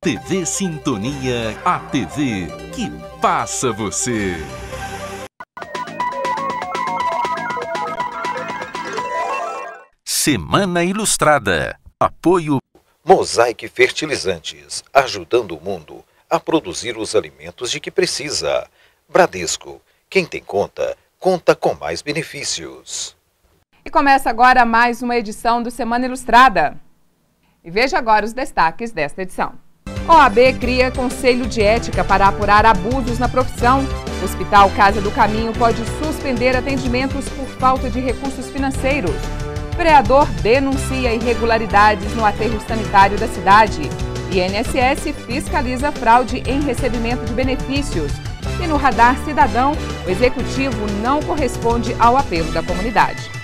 TV Sintonia, a TV que passa você. Semana Ilustrada. Apoio Mosaic Fertilizantes, ajudando o mundo a produzir os alimentos de que precisa. Bradesco, quem tem conta, conta com mais benefícios. E começa agora mais uma edição do Semana Ilustrada. E veja agora os destaques desta edição. OAB cria Conselho de Ética para apurar abusos na profissão. O Hospital Casa do Caminho pode suspender atendimentos por falta de recursos financeiros. Vereador denuncia irregularidades no aterro sanitário da cidade. INSS fiscaliza fraude em recebimento de benefícios. E no Radar Cidadão, o Executivo não corresponde ao apelo da comunidade.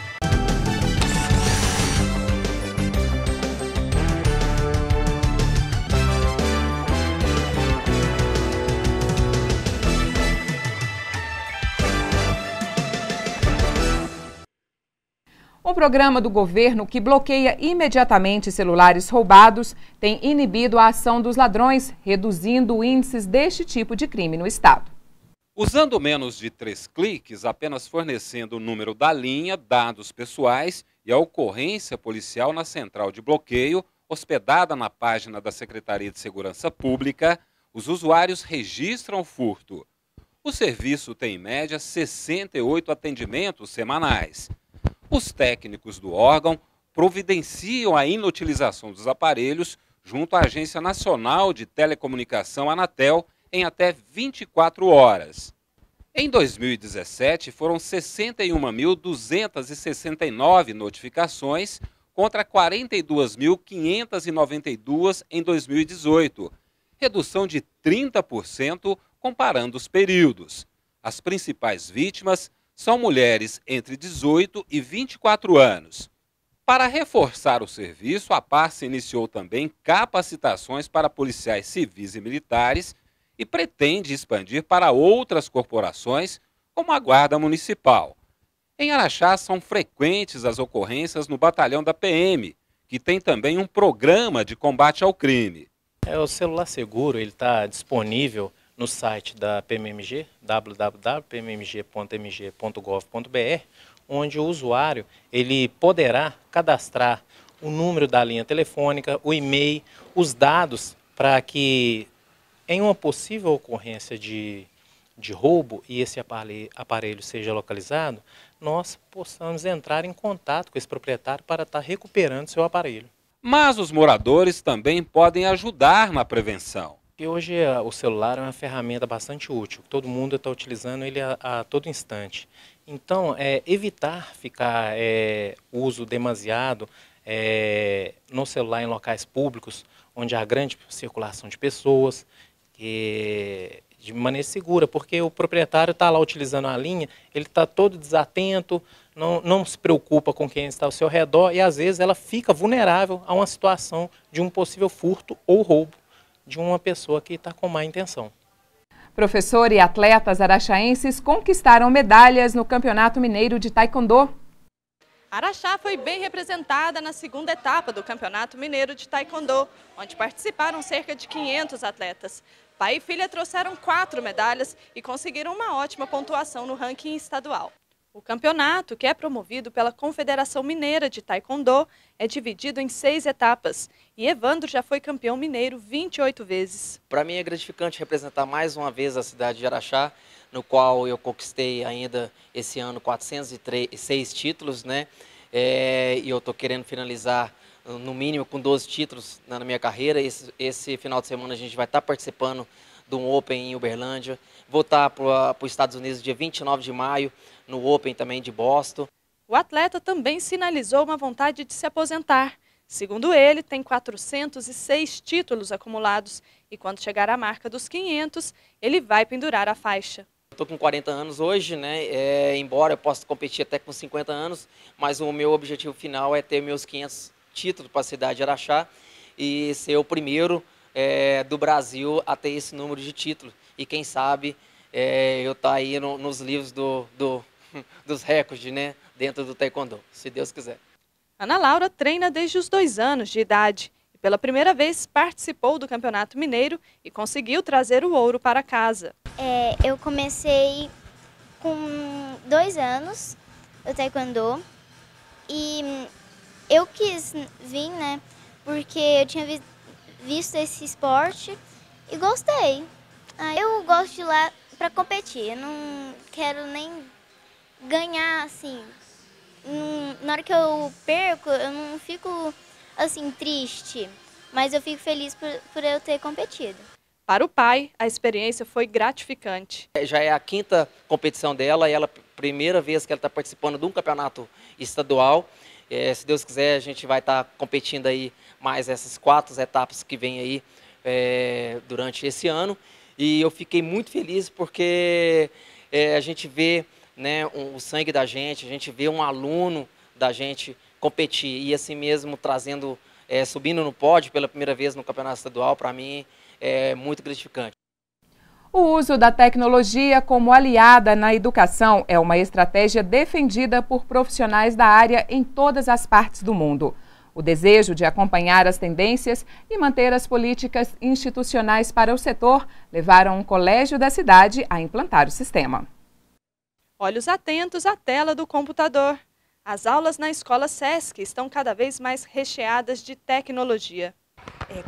Um programa do governo que bloqueia imediatamente celulares roubados tem inibido a ação dos ladrões, reduzindo índices deste tipo de crime no estado. Usando menos de 3 cliques, apenas fornecendo o número da linha, dados pessoais e a ocorrência policial na central de bloqueio, hospedada na página da Secretaria de Segurança Pública, os usuários registram o furto. O serviço tem, em média, 68 atendimentos semanais. Os técnicos do órgão providenciam a inutilização dos aparelhos junto à Agência Nacional de Telecomunicação, Anatel, em até 24 horas. Em 2017, foram 61.269 notificações contra 42.592 em 2018, redução de 30% comparando os períodos. As principais vítimas são mulheres entre 18 e 24 anos. Para reforçar o serviço, a Parse iniciou também capacitações para policiais civis e militares e pretende expandir para outras corporações, como a Guarda Municipal. Em Araxá, são frequentes as ocorrências no batalhão da PM, que tem também um programa de combate ao crime. O celular seguro está disponível no site da PMMG, www.pmmg.mg.gov.br, onde o usuário ele poderá cadastrar o número da linha telefônica, o e-mail, os dados para que, em uma possível ocorrência de roubo e esse aparelho seja localizado, nós possamos entrar em contato com esse proprietário para estar recuperando seu aparelho. Mas os moradores também podem ajudar na prevenção. E hoje o celular é uma ferramenta bastante útil, todo mundo está utilizando ele a todo instante. Então, evitar ficar uso demasiado no celular em locais públicos, onde há grande circulação de pessoas, de maneira segura, porque o proprietário está lá utilizando a linha, ele está todo desatento, não se preocupa com quem está ao seu redor e às vezes ela fica vulnerável a uma situação de um possível furto ou roubo de uma pessoa que está com má intenção. Professor e atletas araxaenses conquistaram medalhas no Campeonato Mineiro de Taekwondo. Araxá foi bem representada na segunda etapa do Campeonato Mineiro de Taekwondo, onde participaram cerca de 500 atletas. Pai e filha trouxeram 4 medalhas e conseguiram uma ótima pontuação no ranking estadual. O campeonato, que é promovido pela Confederação Mineira de Taekwondo, é dividido em 6 etapas e Evandro já foi campeão mineiro 28 vezes. Para mim é gratificante representar mais uma vez a cidade de Araxá, no qual eu conquistei ainda esse ano 406 títulos, né? E eu estou querendo finalizar no mínimo com 12 títulos na minha carreira. Esse final de semana a gente vai estar participando de um Open em Uberlândia. Vou estar para os Estados Unidos dia 29 de maio, no Open também de Boston. O atleta também sinalizou uma vontade de se aposentar. Segundo ele, tem 406 títulos acumulados e quando chegar à marca dos 500, ele vai pendurar a faixa. Estou com 40 anos hoje, né? Embora eu possa competir até com 50 anos, mas o meu objetivo final é ter meus 500 títulos para a cidade de Araxá e ser o primeiro do Brasil a ter esse número de títulos. E quem sabe eu estar aí nos livros dos recordes, né? Dentro do Taekwondo, se Deus quiser. Ana Laura treina desde os 2 anos de idade e pela primeira vez participou do Campeonato Mineiro e conseguiu trazer o ouro para casa. Eu comecei com 2 anos o taekwondo e eu quis vir, né, porque eu tinha visto esse esporte e gostei. Eu gosto de ir lá para competir, eu não quero nem ganhar assim. Na hora que eu perco, eu não fico assim triste, mas eu fico feliz por eu ter competido. Para o pai, a experiência foi gratificante. Já é a 5ª competição dela e ela primeira vez que ela está participando de um campeonato estadual. Se Deus quiser, a gente vai estar competindo aí mais essas 4 etapas que vem aí durante esse ano. E eu fiquei muito feliz porque a gente vê, né, o sangue da gente, a gente vê um aluno da gente competir e assim mesmo trazendo, subindo no pódio pela primeira vez no campeonato estadual, para mim é muito gratificante. O uso da tecnologia como aliada na educação é uma estratégia defendida por profissionais da área em todas as partes do mundo. O desejo de acompanhar as tendências e manter as políticas institucionais para o setor levaram um colégio da cidade a implantar o sistema. Olhos atentos à tela do computador. As aulas na escola SESC estão cada vez mais recheadas de tecnologia.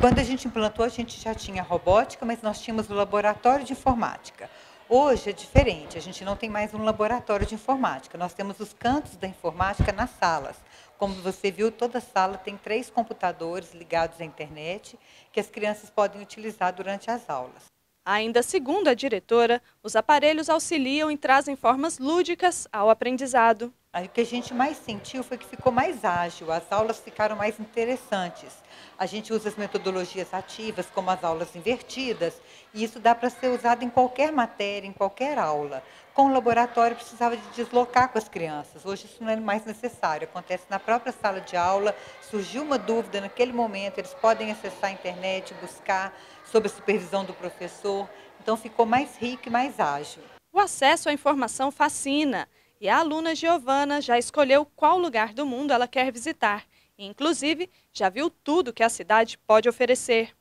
Quando a gente implantou, a gente já tinha robótica, mas nós tínhamos o laboratório de informática. Hoje é diferente, a gente não tem mais um laboratório de informática, nós temos os cantos da informática nas salas. Como você viu, toda sala tem 3 computadores ligados à internet que as crianças podem utilizar durante as aulas. Ainda segundo a diretora, os aparelhos auxiliam e trazem formas lúdicas ao aprendizado. Aí, o que a gente mais sentiu foi que ficou mais ágil, as aulas ficaram mais interessantes. A gente usa as metodologias ativas, como as aulas invertidas, e isso dá para ser usado em qualquer matéria, em qualquer aula. Com o laboratório, precisava de deslocar com as crianças. Hoje isso não é mais necessário, acontece na própria sala de aula, surgiu uma dúvida naquele momento, eles podem acessar a internet, buscar, sob a supervisão do professor, então ficou mais rico e mais ágil. O acesso à informação fascina e a aluna Giovana já escolheu qual lugar do mundo ela quer visitar. E, inclusive, já viu tudo que a cidade pode oferecer.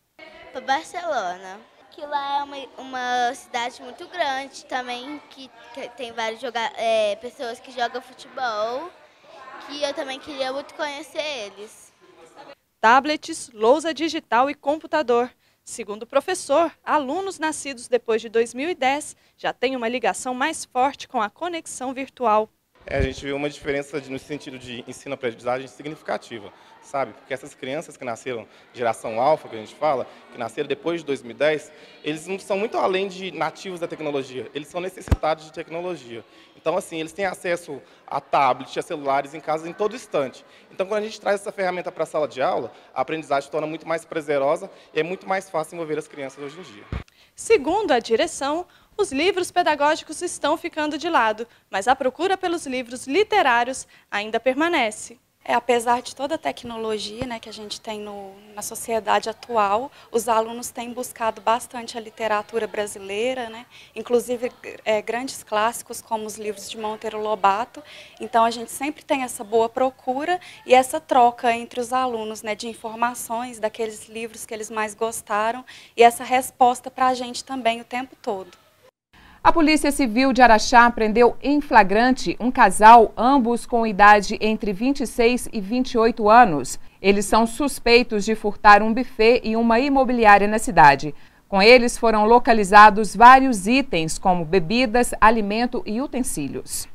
Para Barcelona, que lá é uma cidade muito grande também, que tem várias pessoas que jogam futebol, que eu também queria muito conhecer eles. Tablets, lousa digital e computador. Segundo o professor, alunos nascidos depois de 2010 já têm uma ligação mais forte com a conexão virtual. A gente viu uma diferença no sentido de ensino-aprendizagem significativa, sabe? Porque essas crianças que nasceram, geração alfa, que a gente fala, que nasceram depois de 2010, eles não são muito além de nativos da tecnologia, eles são necessitados de tecnologia. Então, assim, eles têm acesso a tablet, a celulares em casa em todo instante. Então, quando a gente traz essa ferramenta para a sala de aula, a aprendizagem se torna muito mais prazerosa e é muito mais fácil envolver as crianças hoje em dia. Segundo a direção, os livros pedagógicos estão ficando de lado, mas a procura pelos livros literários ainda permanece. Apesar de toda a tecnologia, né, que a gente tem na sociedade atual, os alunos têm buscado bastante a literatura brasileira, né, inclusive grandes clássicos como os livros de Monteiro Lobato. Então a gente sempre tem essa boa procura e essa troca entre os alunos, né, de informações daqueles livros que eles mais gostaram e essa resposta para a gente também o tempo todo. A Polícia Civil de Araxá prendeu em flagrante um casal, ambos com idade entre 26 e 28 anos. Eles são suspeitos de furtar um buffet e uma imobiliária na cidade. Com eles foram localizados vários itens, como bebidas, alimento e utensílios.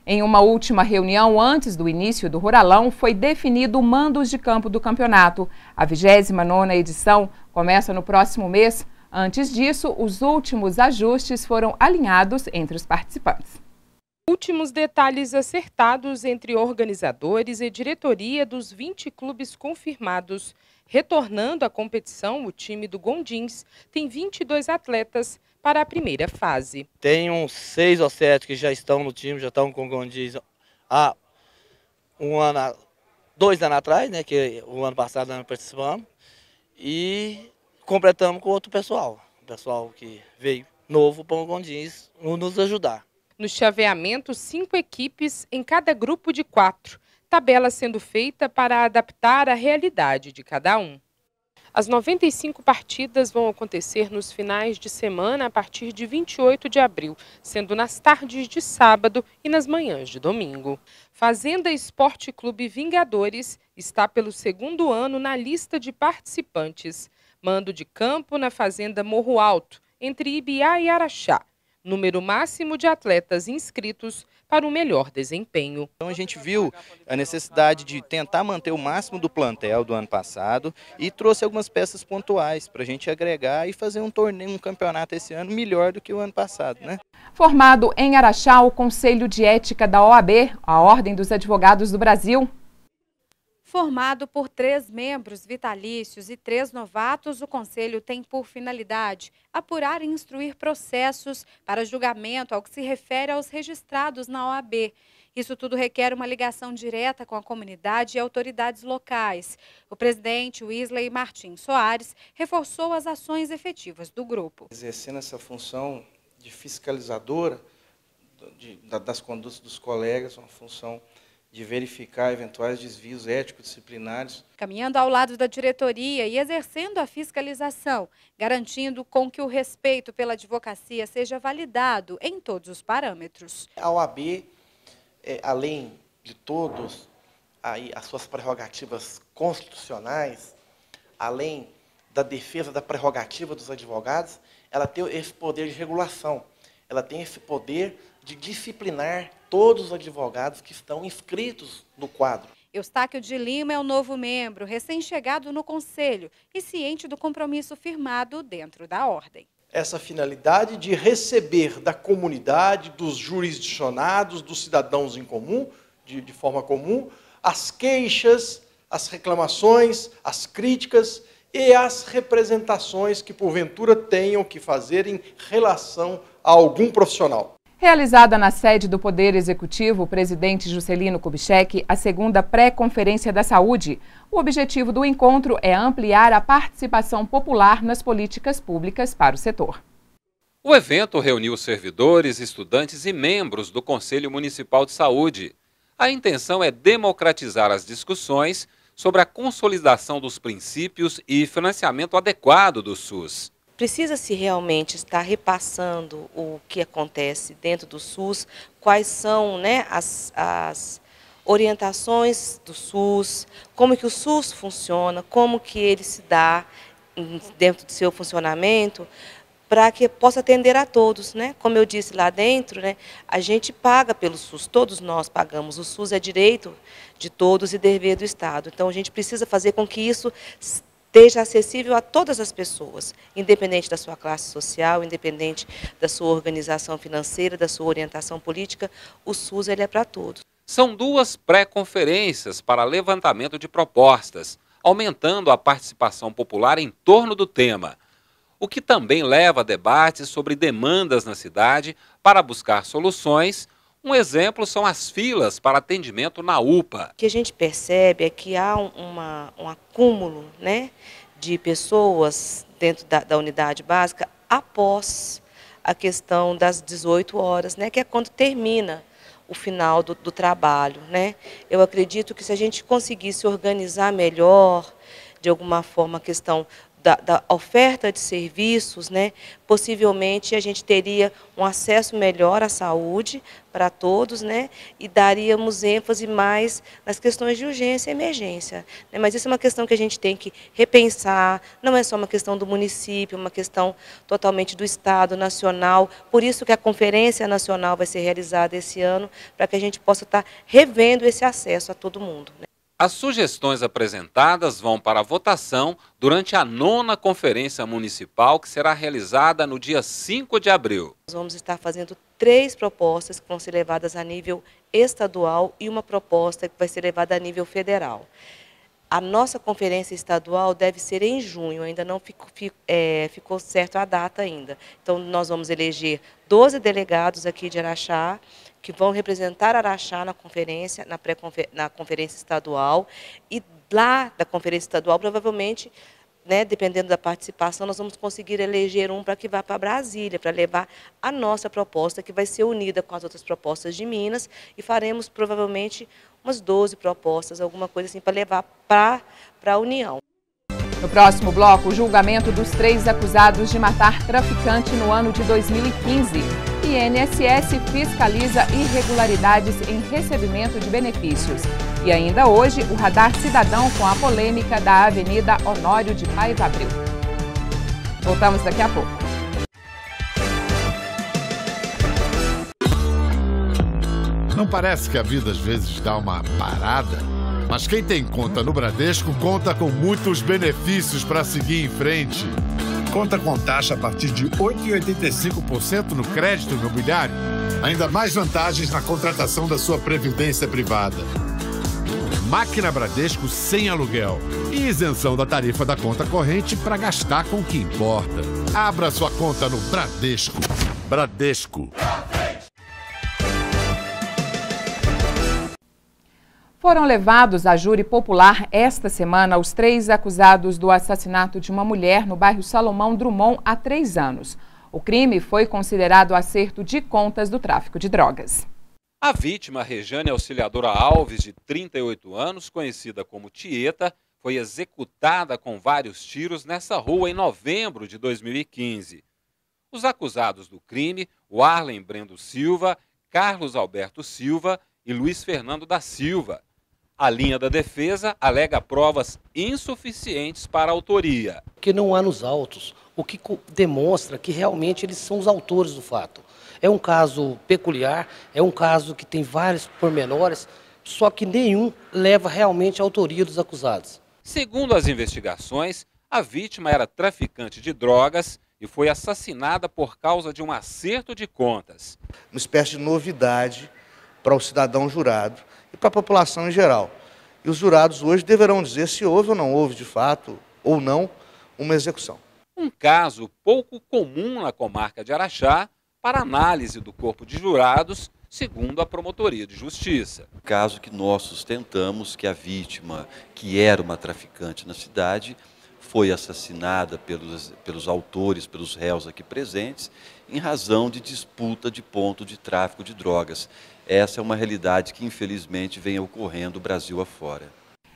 Em uma última reunião antes do início do Ruralão, foi definido o mandos de campo do campeonato. A 29ª edição começa no próximo mês. Antes disso, os últimos ajustes foram alinhados entre os participantes. Últimos detalhes acertados entre organizadores e diretoria dos 20 clubes confirmados. Retornando à competição, o time do Gondins tem 22 atletas para a primeira fase. Tem uns 6 ou 7 que já estão no time, já estão com o Gondins há 2 anos atrás, né, que o ano passado nós participamos. E completamos com outro pessoal, o pessoal que veio novo para o Gondins nos ajudar. No chaveamento, 5 equipes em cada grupo de 4, tabela sendo feita para adaptar a realidade de cada um. As 95 partidas vão acontecer nos finais de semana a partir de 28 de abril, sendo nas tardes de sábado e nas manhãs de domingo. Fazenda Esporte Clube Vingadores está pelo segundo ano na lista de participantes. Mando de campo na Fazenda Morro Alto, entre Ibiá e Araxá. Número máximo de atletas inscritos para o melhor desempenho. Então a gente viu a necessidade de tentar manter o máximo do plantel do ano passado e trouxe algumas peças pontuais para a gente agregar e fazer um torneio, um campeonato esse ano melhor do que o ano passado, né? Formado em Araxá, o Conselho de Ética da OAB, a Ordem dos Advogados do Brasil. Formado por 3 membros vitalícios e 3 novatos, o Conselho tem por finalidade apurar e instruir processos para julgamento ao que se refere aos registrados na OAB. Isso tudo requer uma ligação direta com a comunidade e autoridades locais. O presidente Wisley Martins Soares reforçou as ações efetivas do grupo. Exercendo essa função de fiscalizadora das condutas dos colegas, uma função de verificar eventuais desvios ético-disciplinares. Caminhando ao lado da diretoria e exercendo a fiscalização, garantindo com que o respeito pela advocacia seja validado em todos os parâmetros. A OAB, além de todas as suas prerrogativas constitucionais, além da defesa da prerrogativa dos advogados, ela tem esse poder de regulação, ela tem esse poder de disciplinar todos os advogados que estão inscritos no quadro. Eustáquio de Lima é o novo membro, recém-chegado no Conselho e ciente do compromisso firmado dentro da Ordem. Essa finalidade de receber da comunidade, dos jurisdicionados, dos cidadãos em comum, de forma comum, as queixas, as reclamações, as críticas e as representações que porventura tenham que fazer em relação a algum profissional. Realizada na sede do Poder Executivo, o presidente Juscelino Kubitschek, a segunda pré-conferência da saúde. O objetivo do encontro é ampliar a participação popular nas políticas públicas para o setor. O evento reuniu servidores, estudantes e membros do Conselho Municipal de Saúde. A intenção é democratizar as discussões sobre a consolidação dos princípios e financiamento adequado do SUS. Precisa-se realmente estar repassando o que acontece dentro do SUS, quais são, né, as orientações do SUS, como que o SUS funciona, como que ele se dá dentro do seu funcionamento, para que possa atender a todos, né? Como eu disse lá dentro, né, a gente paga pelo SUS, todos nós pagamos, o SUS é direito de todos e dever do Estado. Então a gente precisa fazer com que isso esteja acessível a todas as pessoas, independente da sua classe social, independente da sua organização financeira, da sua orientação política, o SUS ele é para todos. São 2 pré-conferências para levantamento de propostas, aumentando a participação popular em torno do tema, o que também leva a debates sobre demandas na cidade para buscar soluções. Um exemplo são as filas para atendimento na UPA. O que a gente percebe é que há um acúmulo, né, de pessoas dentro da unidade básica após a questão das 18 horas, né, que é quando termina o final do trabalho, né? Eu acredito que se a gente conseguisse organizar melhor, de alguma forma, a questão da oferta de serviços, né, possivelmente a gente teria um acesso melhor à saúde para todos, né, e daríamos ênfase mais nas questões de urgência e emergência, né, mas isso é uma questão que a gente tem que repensar, não é só uma questão do município, é uma questão totalmente do Estado, nacional, por isso que a Conferência Nacional vai ser realizada esse ano, para que a gente possa estar revendo esse acesso a todo mundo, né. As sugestões apresentadas vão para a votação durante a 9ª Conferência Municipal, que será realizada no dia 5 de abril. Nós vamos estar fazendo 3 propostas que vão ser levadas a nível estadual e uma proposta que vai ser levada a nível federal. A nossa conferência estadual deve ser em junho, ainda não ficou certo a data ainda. Então, nós vamos eleger 12 delegados aqui de Araxá, que vão representar Araxá na conferência, na conferência estadual, e lá da conferência estadual, provavelmente, né, dependendo da participação, nós vamos conseguir eleger um para que vá para Brasília, para levar a nossa proposta, que vai ser unida com as outras propostas de Minas, e faremos provavelmente umas 12 propostas, alguma coisa assim, para levar para a União. No próximo bloco, o julgamento dos 3 acusados de matar traficante no ano de 2015. INSS fiscaliza irregularidades em recebimento de benefícios. E ainda hoje, o Radar Cidadão com a polêmica da Avenida Honório de Paiva Abreu. Voltamos daqui a pouco. Não parece que a vida às vezes dá uma parada? Mas quem tem conta no Bradesco conta com muitos benefícios para seguir em frente. Conta com taxa a partir de 8,85% no crédito imobiliário. Ainda mais vantagens na contratação da sua previdência privada. Máquina Bradesco sem aluguel. E isenção da tarifa da conta corrente para gastar com o que importa. Abra sua conta no Bradesco. Bradesco. Foram levados à júri popular esta semana os 3 acusados do assassinato de uma mulher no bairro Salomão Drummond há 3 anos. O crime foi considerado acerto de contas do tráfico de drogas. A vítima, Rejane Auxiliadora Alves, de 38 anos, conhecida como Tieta, foi executada com vários tiros nessa rua em novembro de 2015. Os acusados do crime, o Arlen Brendo Silva, Carlos Alberto Silva e Luiz Fernando da Silva. A linha da defesa alega provas insuficientes para a autoria. Que não há nos autos, o que demonstra que realmente eles são os autores do fato. É um caso peculiar, é um caso que tem vários pormenores, só que nenhum leva realmente à autoria dos acusados. Segundo as investigações, a vítima era traficante de drogas e foi assassinada por causa de um acerto de contas. Uma espécie de novidade para o cidadão jurado e para a população em geral. E os jurados hoje deverão dizer se houve ou não houve, de fato, ou não, uma execução. Um caso pouco comum na comarca de Araxá para análise do corpo de jurados, segundo a Promotoria de Justiça. Caso que nós sustentamos que a vítima, que era uma traficante na cidade, foi assassinada pelos autores, pelos réus aqui presentes, em razão de disputa de ponto de tráfico de drogas. Essa é uma realidade que, infelizmente, vem ocorrendo Brasil afora.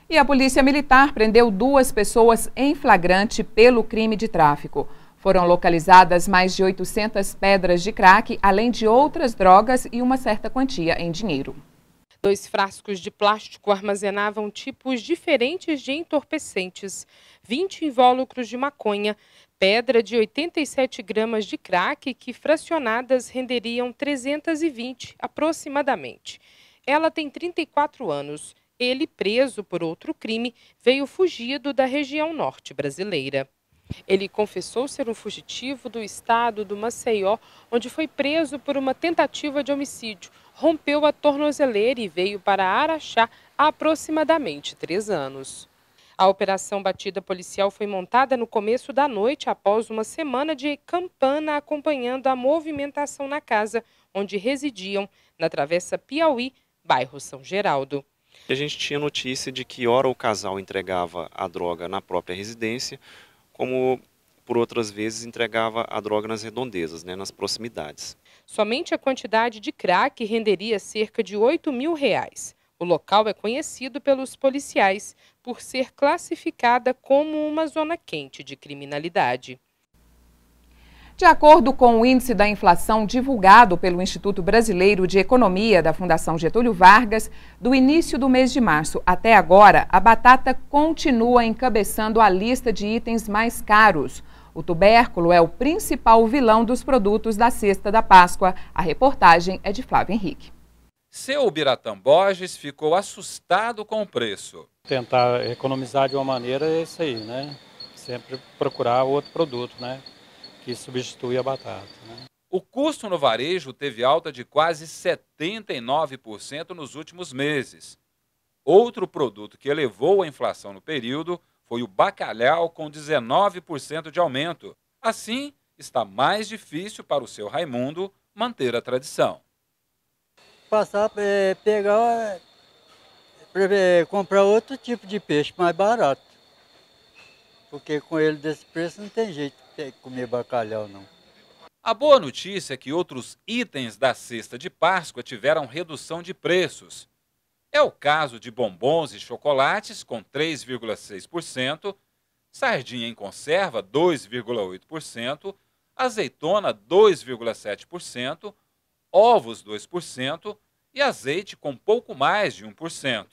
E a Polícia Militar prendeu 2 pessoas em flagrante pelo crime de tráfico. Foram localizadas mais de 800 pedras de crack, além de outras drogas e uma certa quantia em dinheiro. 2 frascos de plástico armazenavam tipos diferentes de entorpecentes, 20 invólucros de maconha, pedra de 87 gramas de crack que fracionadas renderiam 320 aproximadamente. Ela tem 34 anos. Ele, preso por outro crime, veio fugido da região norte brasileira. Ele confessou ser um fugitivo do estado do Maceió, onde foi preso por uma tentativa de homicídio. Rompeu a tornozeleira e veio para Araxá há aproximadamente 3 anos. A operação batida policial foi montada no começo da noite, após uma semana de campana acompanhando a movimentação na casa onde residiam, na Travessa Piauí, bairro São Geraldo. A gente tinha notícia de que ora o casal entregava a droga na própria residência, como por outras vezes entregava a droga nas redondezas, nas proximidades. Somente a quantidade de crack renderia cerca de R$ 8.000. O local é conhecido pelos policiais por ser classificada como uma zona quente de criminalidade. De acordo com o índice da inflação divulgado pelo Instituto Brasileiro de Economia da Fundação Getúlio Vargas, do início do mês de março até agora, a batata continua encabeçando a lista de itens mais caros. O tubérculo é o principal vilão dos produtos da cesta da Páscoa. A reportagem é de Flávio Henrique. Seu Biratã Borges ficou assustado com o preço. Tentar economizar de uma maneira é isso aí, Sempre procurar outro produto, que substitui a batata. O custo no varejo teve alta de quase 79% nos últimos meses. Outro produto que elevou a inflação no período foi o bacalhau, com 19% de aumento. Assim, está mais difícil para o seu Raimundo manter a tradição. Passar para pegar, comprar outro tipo de peixe mais barato. Porque com ele desse preço não tem jeito de comer bacalhau, não. A boa notícia é que outros itens da cesta de Páscoa tiveram redução de preços. É o caso de bombons e chocolates, com 3,6%, sardinha em conserva 2,8%, azeitona 2,7%, ovos 2% e azeite com pouco mais de 1%.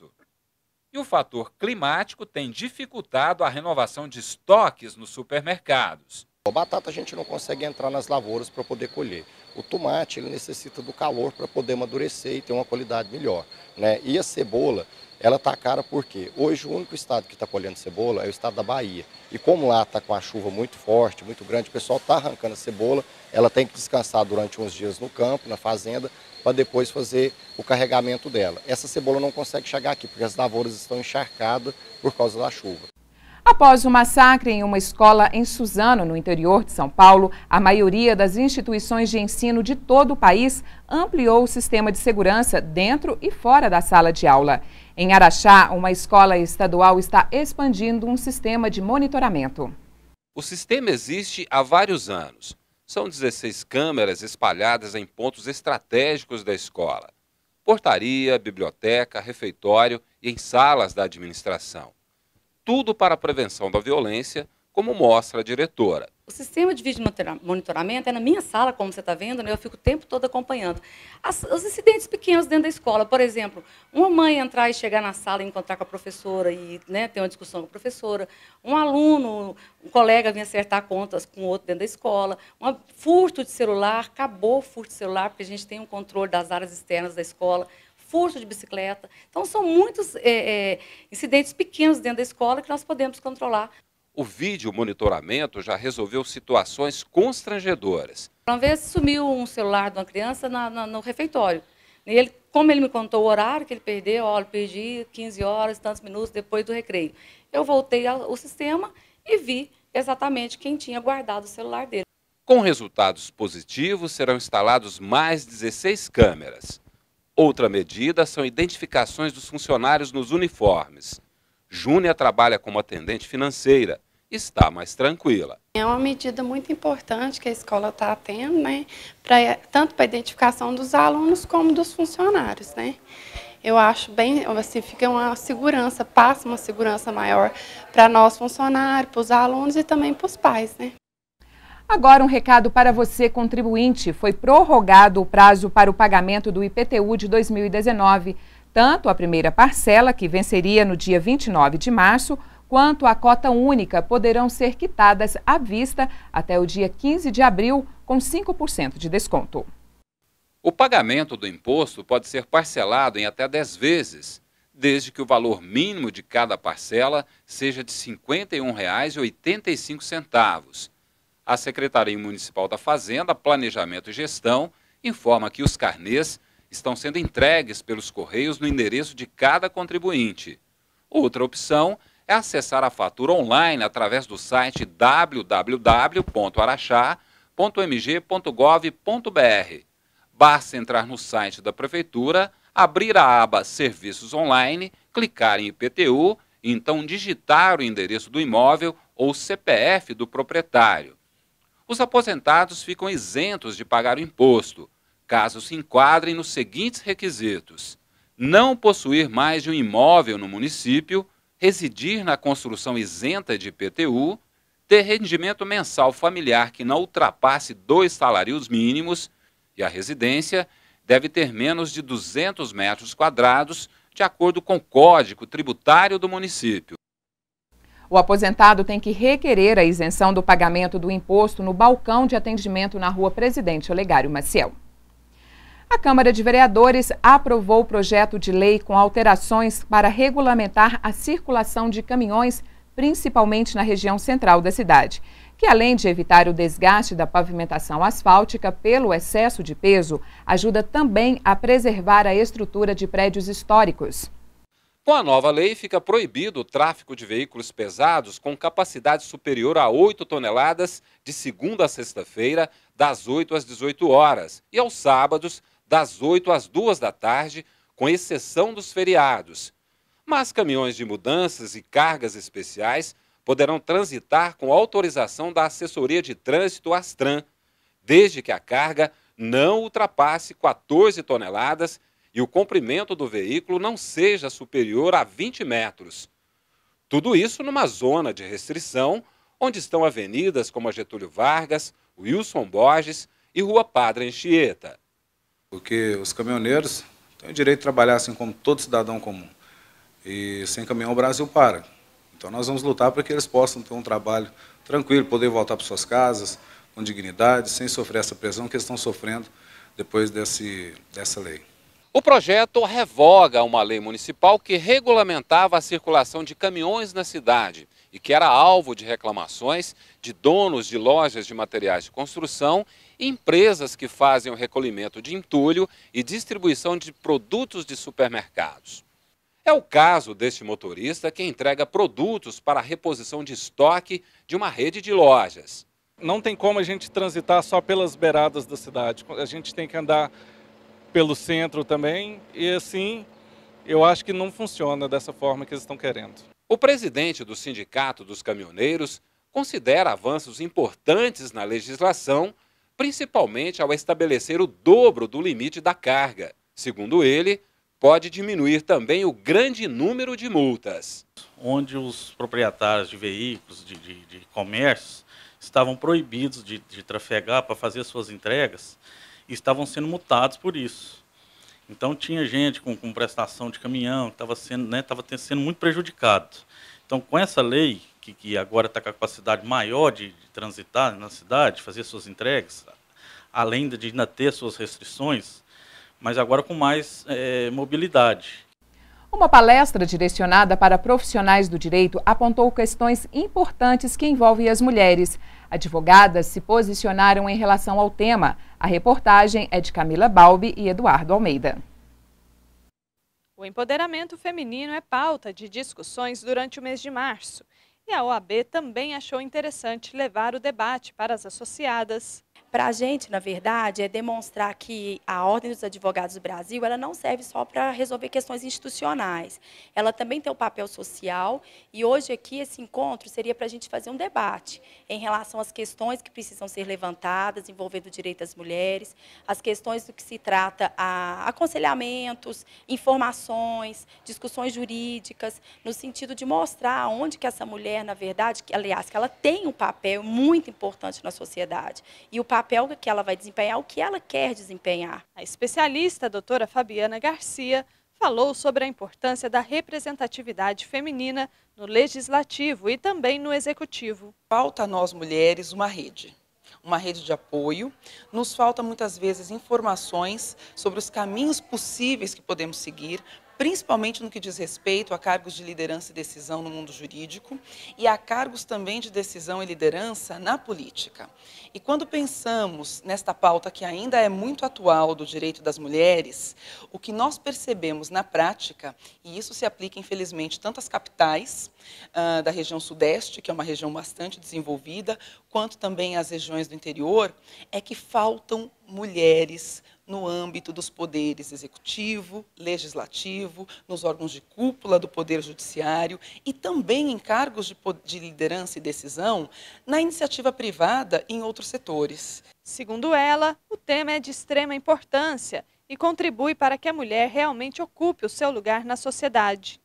E o fator climático tem dificultado a renovação de estoques nos supermercados. A batata a gente não consegue entrar nas lavouras para poder colher. O tomate ele necessita do calor para poder amadurecer e ter uma qualidade melhor, né? E a cebola, ela está cara porque hoje o único estado que está colhendo cebola é o estado da Bahia. E como lá está com a chuva muito forte, muito grande, o pessoal está arrancando a cebola, ela tem que descansar durante uns dias no campo, na fazenda, para depois fazer o carregamento dela. Essa cebola não consegue chegar aqui porque as lavouras estão encharcadas por causa da chuva. Após o massacre em uma escola em Suzano, no interior de São Paulo, a maioria das instituições de ensino de todo o país ampliou o sistema de segurança dentro e fora da sala de aula. Em Araxá, uma escola estadual está expandindo um sistema de monitoramento. O sistema existe há vários anos. São 16 câmeras espalhadas em pontos estratégicos da escola: portaria, biblioteca, refeitório e em salas da administração. Tudo para a prevenção da violência, como mostra a diretora. O sistema de vídeo monitoramento é na minha sala, como você está vendo, né? Eu fico o tempo todo acompanhando. Os incidentes pequenos dentro da escola, por exemplo, uma mãe entrar e chegar na sala e encontrar com a professora e, né, ter uma discussão com a professora, um aluno, um colega vir acertar contas com outro dentro da escola, um furto de celular, acabou o furto de celular, porque a gente tem um controle das áreas externas da escola, furto de bicicleta. Então, são muitos incidentes pequenos dentro da escola que nós podemos controlar. O vídeo monitoramento já resolveu situações constrangedoras. Uma vez sumiu um celular de uma criança no refeitório. E como ele me contou o horário que ele perdeu, olha, perdi 15 horas, tantos minutos depois do recreio. Eu voltei ao sistema e vi exatamente quem tinha guardado o celular dele. Com resultados positivos, serão instalados mais 16 câmeras. Outra medida são identificações dos funcionários nos uniformes. Júnia trabalha como atendente financeira. Está mais tranquila. É uma medida muito importante que a escola está tendo, né? Tanto para a identificação dos alunos como dos funcionários, né? Eu acho bem, assim, fica uma segurança, passa uma segurança maior para nós funcionários, para os alunos e também para os pais, né? Agora um recado para você, contribuinte. Foi prorrogado o prazo para o pagamento do IPTU de 2019. Tanto a primeira parcela, que venceria no dia 29 de março, quanto a cota única poderão ser quitadas à vista até o dia 15 de abril, com 5% de desconto. O pagamento do imposto pode ser parcelado em até 10 vezes, desde que o valor mínimo de cada parcela seja de R$ 51,85. A Secretaria Municipal da Fazenda, Planejamento e Gestão informa que os carnês estão sendo entregues pelos Correios no endereço de cada contribuinte. Outra opção é acessar a fatura online através do site www.araxá.mg.gov.br. Basta entrar no site da Prefeitura, abrir a aba Serviços Online, clicar em IPTU e então digitar o endereço do imóvel ou CPF do proprietário. Os aposentados ficam isentos de pagar o imposto, caso se enquadrem nos seguintes requisitos: não possuir mais de um imóvel no município, residir na construção isenta de IPTU, ter rendimento mensal familiar que não ultrapasse 2 salários mínimos e a residência deve ter menos de 200 metros quadrados, de acordo com o Código Tributário do município. O aposentado tem que requerer a isenção do pagamento do imposto no balcão de atendimento na Rua Presidente Olegário Maciel. A Câmara de Vereadores aprovou o projeto de lei com alterações para regulamentar a circulação de caminhões, principalmente na região central da cidade, que além de evitar o desgaste da pavimentação asfáltica pelo excesso de peso, ajuda também a preservar a estrutura de prédios históricos. Com a nova lei, fica proibido o tráfego de veículos pesados com capacidade superior a 8 toneladas de segunda a sexta-feira, das 8 às 18 horas, e aos sábados, das 8 às 2 da tarde, com exceção dos feriados. Mas caminhões de mudanças e cargas especiais poderão transitar com autorização da Assessoria de Trânsito Astran, desde que a carga não ultrapasse 14 toneladas e o comprimento do veículo não seja superior a 20 metros. Tudo isso numa zona de restrição, onde estão avenidas como a Getúlio Vargas, Wilson Borges e Rua Padre Anchieta. Porque os caminhoneiros têm o direito de trabalhar assim como todo cidadão comum. E sem caminhão o Brasil para. Então nós vamos lutar para que eles possam ter um trabalho tranquilo, poder voltar para suas casas com dignidade, sem sofrer essa pressão que eles estão sofrendo depois dessa lei. O projeto revoga uma lei municipal que regulamentava a circulação de caminhões na cidade e que era alvo de reclamações de donos de lojas de materiais de construção e empresas que fazem o recolhimento de entulho e distribuição de produtos de supermercados. É o caso deste motorista que entrega produtos para a reposição de estoque de uma rede de lojas. Não tem como a gente transitar só pelas beiradas da cidade. A gente tem que andar pelo centro também e assim eu acho que não funciona dessa forma que eles estão querendo. O presidente do Sindicato dos Caminhoneiros considera avanços importantes na legislação, principalmente ao estabelecer o dobro do limite da carga. Segundo ele, pode diminuir também o grande número de multas. Onde os proprietários de veículos, de comércios, estavam proibidos de trafegar para fazer suas entregas e estavam sendo multados por isso. Então tinha gente com prestação de caminhão que estava sendo muito prejudicado. Então com essa lei, que agora está com a capacidade maior de transitar na cidade, fazer suas entregas, além de ainda ter suas restrições, mas agora com mais mobilidade. Uma palestra direcionada para profissionais do direito apontou questões importantes que envolvem as mulheres. Advogadas se posicionaram em relação ao tema. A reportagem é de Camila Balbi e Eduardo Almeida. O empoderamento feminino é pauta de discussões durante o mês de março. E a OAB também achou interessante levar o debate para as associadas. Para a gente, na verdade, é demonstrar que a Ordem dos Advogados do Brasil ela não serve só para resolver questões institucionais. Ela também tem um papel social e hoje aqui esse encontro seria para a gente fazer um debate em relação às questões que precisam ser levantadas envolvendo o direito das mulheres, as questões do que se trata a aconselhamentos, informações, discussões jurídicas, no sentido de mostrar onde que essa mulher, na verdade, que ela tem um papel muito importante na sociedade e o papel que ela vai desempenhar, o que ela quer desempenhar. A especialista, a doutora Fabiana Garcia, falou sobre a importância da representatividade feminina no legislativo e também no executivo. Falta a nós mulheres uma rede de apoio, nos falta muitas vezes informações sobre os caminhos possíveis que podemos seguir, principalmente no que diz respeito a cargos de liderança e decisão no mundo jurídico e a cargos também de decisão e liderança na política. E quando pensamos nesta pauta que ainda é muito atual do direito das mulheres, o que nós percebemos na prática, e isso se aplica infelizmente tanto às capitais da região sudeste, que é uma região bastante desenvolvida, quanto também às regiões do interior, é que faltam mulheres no âmbito dos poderes executivo, legislativo, nos órgãos de cúpula do Poder Judiciário e também em cargos de liderança e decisão na iniciativa privada e em outros setores. Segundo ela, o tema é de extrema importância e contribui para que a mulher realmente ocupe o seu lugar na sociedade.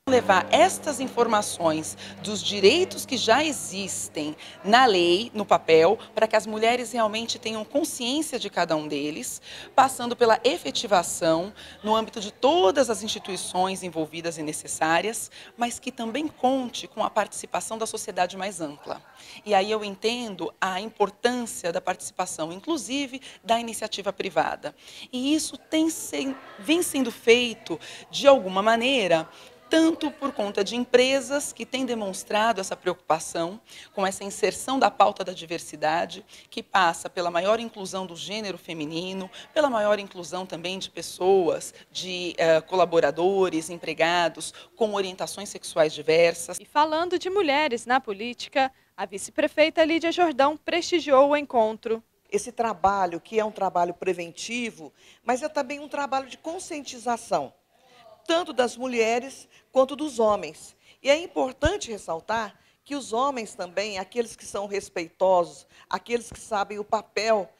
Levar estas informações dos direitos que já existem na lei, no papel, para que as mulheres realmente tenham consciência de cada um deles, passando pela efetivação no âmbito de todas as instituições envolvidas e necessárias, mas que também conte com a participação da sociedade mais ampla. E aí eu entendo a importância da participação, inclusive da iniciativa privada. E isso vem sendo feito de alguma maneira, tanto por conta de empresas que têm demonstrado essa preocupação com essa inserção da pauta da diversidade, que passa pela maior inclusão do gênero feminino, pela maior inclusão também de pessoas, de colaboradores, empregados, com orientações sexuais diversas. E falando de mulheres na política, a vice-prefeita Lídia Jordão prestigiou o encontro. Esse trabalho, que é um trabalho preventivo, mas é também um trabalho de conscientização, tanto das mulheres quanto dos homens. E é importante ressaltar que os homens também, aqueles que são respeitosos, aqueles que sabem o papel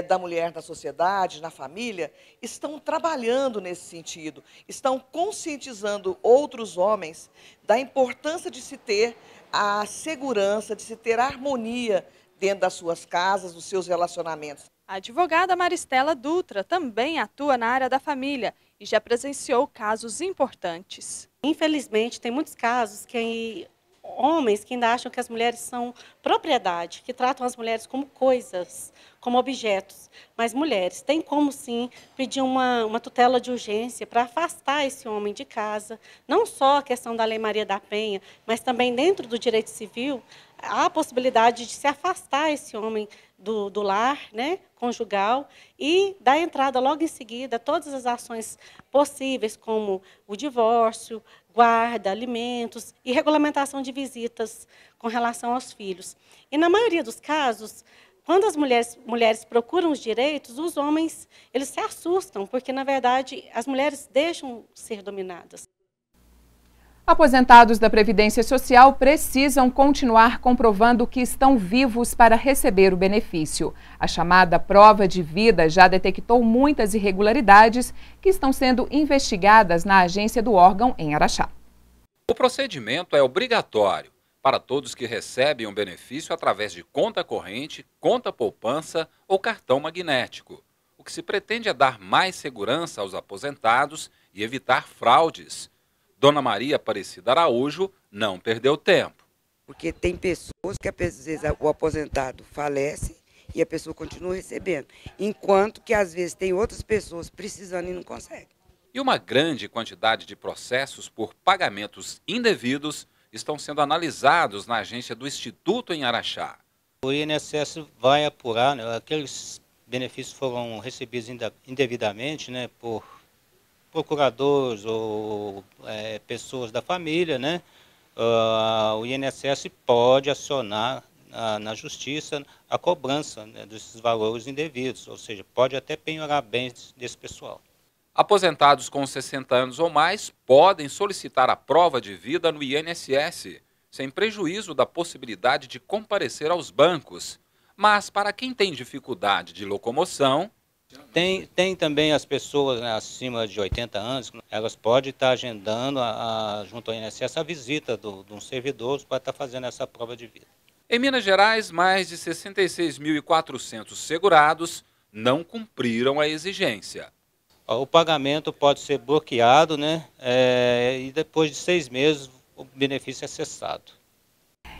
da mulher na sociedade, na família, estão trabalhando nesse sentido, estão conscientizando outros homens da importância de se ter a segurança, de se ter a harmonia dentro das suas casas, dos seus relacionamentos. A advogada Maristela Dutra também atua na área da família e já presenciou casos importantes. Infelizmente, tem muitos casos que homens que ainda acham que as mulheres são propriedade, que tratam as mulheres como coisas, como objetos. Mas mulheres têm como sim pedir uma tutela de urgência para afastar esse homem de casa. Não só a questão da Lei Maria da Penha, mas também dentro do direito civil, há a possibilidade de se afastar esse homem do lar, né, conjugal, e dar entrada logo em seguida a todas as ações possíveis, como o divórcio, guarda, alimentos e regulamentação de visitas com relação aos filhos. E na maioria dos casos, quando as mulheres procuram os direitos, os homens eles se assustam, porque, na verdade, as mulheres deixam ser dominadas. Aposentados da Previdência Social precisam continuar comprovando que estão vivos para receber o benefício. A chamada prova de vida já detectou muitas irregularidades que estão sendo investigadas na agência do órgão em Araxá. O procedimento é obrigatório para todos que recebem um benefício através de conta corrente, conta poupança ou cartão magnético. O que se pretende é dar mais segurança aos aposentados e evitar fraudes. Dona Maria Aparecida Araújo não perdeu tempo. Porque tem pessoas que, às vezes, o aposentado falece e a pessoa continua recebendo, enquanto que, às vezes, tem outras pessoas precisando e não consegue. E uma grande quantidade de processos por pagamentos indevidos estão sendo analisados na agência do Instituto em Araxá. O INSS vai apurar, né, aqueles benefícios foram recebidos indevidamente, né, por procuradores ou pessoas da família, né? O INSS pode acionar na justiça a cobrança, né, desses valores indevidos, ou seja, pode até penhorar bens desse pessoal. Aposentados com 60 anos ou mais podem solicitar a prova de vida no INSS, sem prejuízo da possibilidade de comparecer aos bancos. Mas para quem tem dificuldade de locomoção... Tem também as pessoas, né, acima de 80 anos, elas podem estar agendando junto ao INSS a visita de um servidor para estar fazendo essa prova de vida. Em Minas Gerais, mais de 66.400 segurados não cumpriram a exigência. O pagamento pode ser bloqueado, né, e depois de 6 meses o benefício é cessado.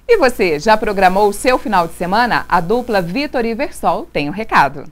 E você, já programou o seu final de semana? A dupla Vitor e Versol tem um recado.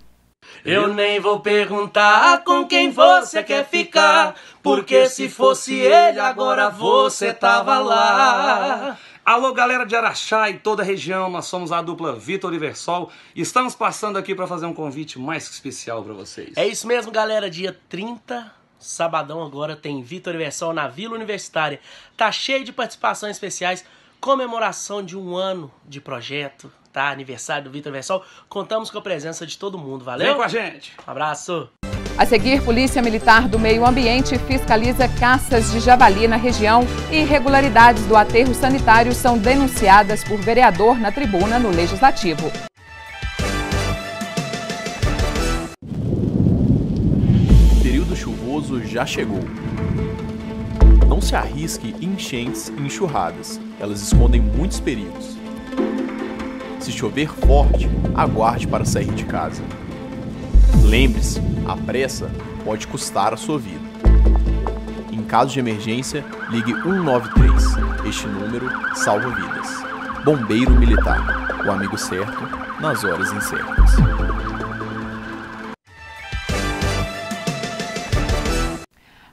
Eu nem vou perguntar com quem você quer ficar, porque se fosse ele agora você tava lá. Alô, galera de Araxá e toda a região, nós somos a dupla Vitor e Versol e estamos passando aqui para fazer um convite mais que especial para vocês. É isso mesmo, galera, dia 30, sabadão agora, tem Vitor e Versol na Vila Universitária. Tá cheio de participações especiais, comemoração de 1 ano de projeto, tá? Aniversário do Vitor e Versol. Contamos com a presença de todo mundo, valeu? Vem com a gente! Um abraço! A seguir, Polícia Militar do Meio Ambiente fiscaliza caças de javali na região e irregularidades do aterro sanitário são denunciadas por vereador na tribuna no Legislativo. O período chuvoso já chegou. Não se arrisque em enchentes e enxurradas, elas escondem muitos perigos. Se chover forte, aguarde para sair de casa. Lembre-se, a pressa pode custar a sua vida. Em caso de emergência, ligue 193. Este número salva vidas. Bombeiro Militar, o amigo certo nas horas incertas.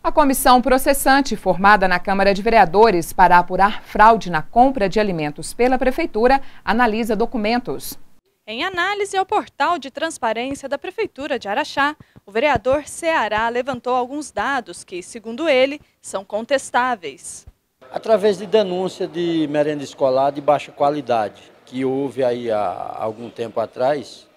A comissão processante, formada na Câmara de Vereadores para apurar fraude na compra de alimentos pela Prefeitura, analisa documentos. Em análise ao portal de transparência da Prefeitura de Araxá, o vereador Ceará levantou alguns dados que, segundo ele, são contestáveis. Através de denúncia de merenda escolar de baixa qualidade, que houve aí há algum tempo atrás,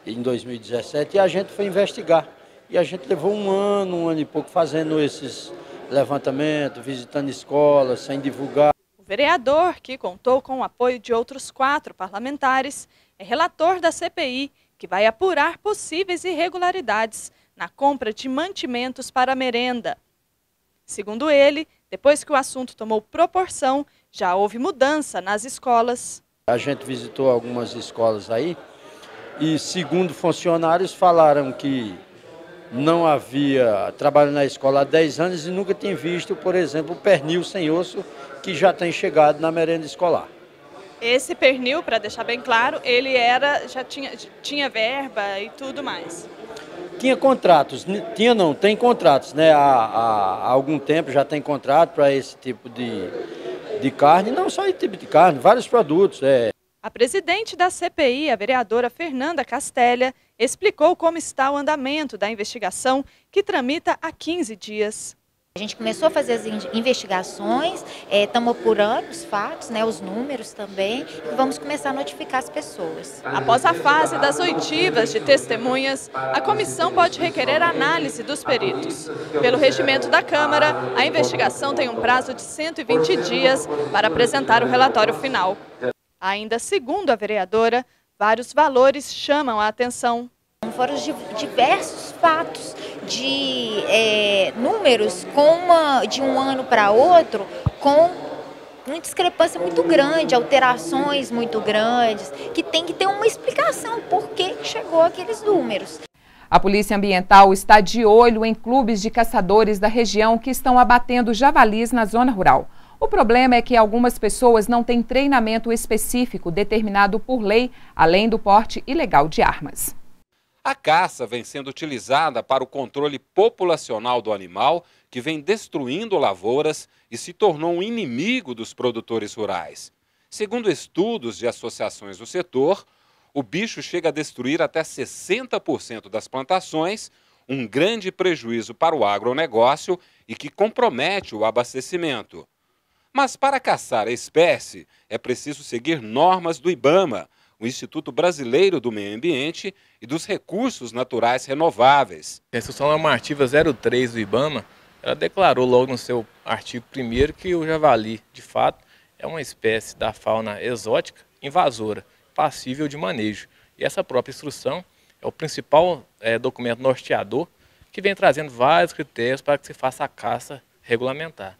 em 2017, e a gente foi investigar. E a gente levou um ano e pouco fazendo esses levantamentos, visitando escolas, sem divulgar. O vereador, que contou com o apoio de outros 4 parlamentares, é relator da CPI, que vai apurar possíveis irregularidades na compra de mantimentos para a merenda. Segundo ele, depois que o assunto tomou proporção, já houve mudança nas escolas. A gente visitou algumas escolas aí e, segundo funcionários, falaram que não havia trabalho na escola há 10 anos e nunca tinha visto, por exemplo, o pernil sem osso que já tem chegado na merenda escolar. Esse pernil, para deixar bem claro, ele já tinha verba e tudo mais. Tinha contratos, tem contratos, né? Há algum tempo já tem contrato para esse tipo de carne, não só esse tipo de carne, vários produtos. A presidente da CPI, a vereadora Fernanda Castellia, explicou como está o andamento da investigação, que tramita há 15 dias. A gente começou a fazer as investigações, estamos apurando os fatos, né, os números também, e vamos começar a notificar as pessoas. Após a fase das oitivas de testemunhas, a comissão pode requerer análise dos peritos. Pelo regimento da Câmara, a investigação tem um prazo de 120 dias para apresentar o relatório final. Ainda segundo a vereadora, vários valores chamam a atenção. Foram diversos fatos de números de um ano para outro com uma discrepância muito grande, alterações muito grandes, que tem que ter uma explicação por que chegou aqueles números. A Polícia Ambiental está de olho em clubes de caçadores da região que estão abatendo javalis na zona rural. O problema é que algumas pessoas não têm treinamento específico determinado por lei, além do porte ilegal de armas. A caça vem sendo utilizada para o controle populacional do animal, que vem destruindo lavouras e se tornou um inimigo dos produtores rurais. Segundo estudos de associações do setor, o bicho chega a destruir até 60% das plantações, um grande prejuízo para o agronegócio e que compromete o abastecimento. Mas para caçar a espécie, é preciso seguir normas do IBAMA, o Instituto Brasileiro do Meio Ambiente e dos Recursos Naturais Renováveis. A Instrução Normativa 03 do IBAMA, ela declarou logo no seu artigo 1º que o javali, de fato, é uma espécie da fauna exótica invasora, passível de manejo. E essa própria instrução é o principal documento norteador que vem trazendo vários critérios para que se faça a caça regulamentar.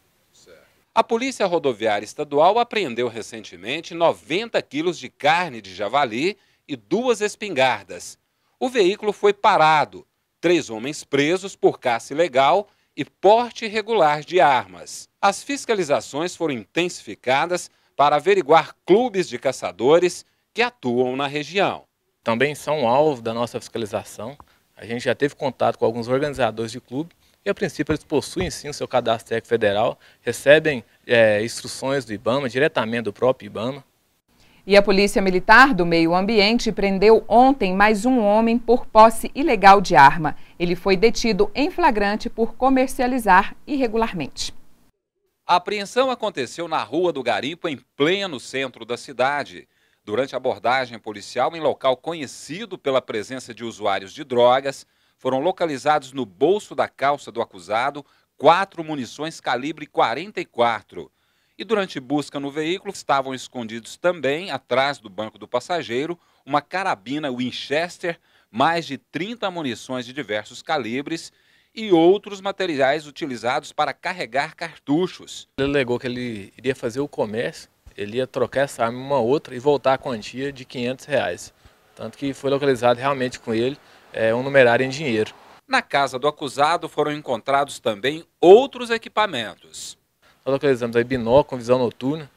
A Polícia Rodoviária Estadual apreendeu recentemente 90 quilos de carne de javali e 2 espingardas. O veículo foi parado, 3 homens presos por caça ilegal e porte irregular de armas. As fiscalizações foram intensificadas para averiguar clubes de caçadores que atuam na região. Também são alvo da nossa fiscalização. A gente já teve contato com alguns organizadores de clube. E, a princípio, eles possuem, sim, o seu cadastro técnico federal, recebem instruções do IBAMA, diretamente do próprio IBAMA. E a Polícia Militar do Meio Ambiente prendeu ontem mais um homem por posse ilegal de arma. Ele foi detido em flagrante por comercializar irregularmente. A apreensão aconteceu na Rua do Garimpo, em pleno centro da cidade. Durante a abordagem policial em local conhecido pela presença de usuários de drogas, foram localizados no bolso da calça do acusado 4 munições calibre 44. E durante busca no veículo estavam escondidos também, atrás do banco do passageiro, uma carabina Winchester, mais de 30 munições de diversos calibres e outros materiais utilizados para carregar cartuchos. Ele alegou que ele iria fazer o comércio, ele ia trocar essa arma em uma outra e voltar a quantia de R$500. Tanto que foi localizado realmente com ele um numerário em dinheiro. Na casa do acusado foram encontrados também outros equipamentos. Nós localizamos aí binóculo com visão noturna,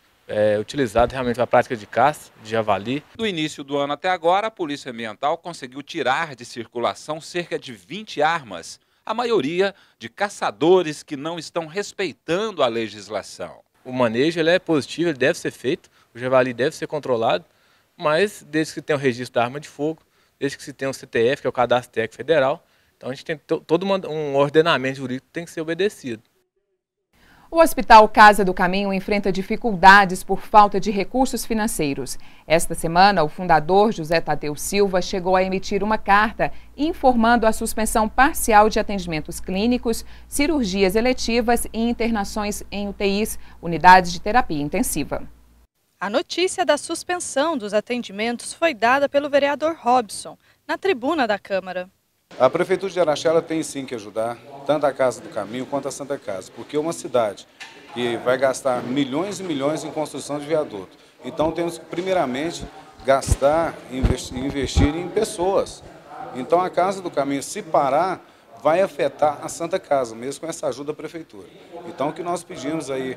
utilizado realmente para a prática de caça, de javali. Do início do ano até agora, a Polícia Ambiental conseguiu tirar de circulação cerca de 20 armas, a maioria de caçadores que não estão respeitando a legislação. O manejo ele é positivo, ele deve ser feito, o javali deve ser controlado, mas desde que tenha o registro da arma de fogo, desde que se tenha o CTF, que é o Cadastro Técnico Federal, então a gente tem todo um ordenamento jurídico que tem que ser obedecido. O Hospital Casa do Caminho enfrenta dificuldades por falta de recursos financeiros. Esta semana, o fundador José Tadeu Silva chegou a emitir uma carta informando a suspensão parcial de atendimentos clínicos, cirurgias eletivas e internações em UTIs, unidades de terapia intensiva. A notícia da suspensão dos atendimentos foi dada pelo vereador Robson, na tribuna da Câmara. A Prefeitura de Araxá ela tem sim que ajudar, tanto a Casa do Caminho quanto a Santa Casa, porque é uma cidade que vai gastar milhões e milhões em construção de viaduto. Então temos que primeiramente gastar, investir em pessoas. Então a Casa do Caminho, se parar, vai afetar a Santa Casa, mesmo com essa ajuda da Prefeitura. Então o que nós pedimos aí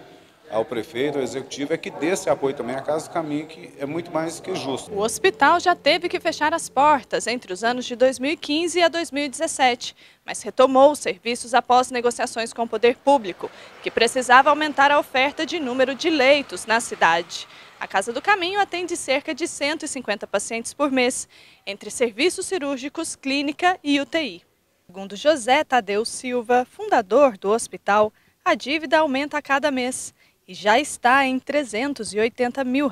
ao prefeito, ao executivo, é que dê esse apoio também à Casa do Caminho, que é muito mais que justo. O hospital já teve que fechar as portas entre os anos de 2015 a 2017, mas retomou os serviços após negociações com o poder público, que precisava aumentar a oferta de número de leitos na cidade. A Casa do Caminho atende cerca de 150 pacientes por mês, entre serviços cirúrgicos, clínica e UTI. Segundo José Tadeu Silva, fundador do hospital, a dívida aumenta a cada mês e já está em R$ 380 mil,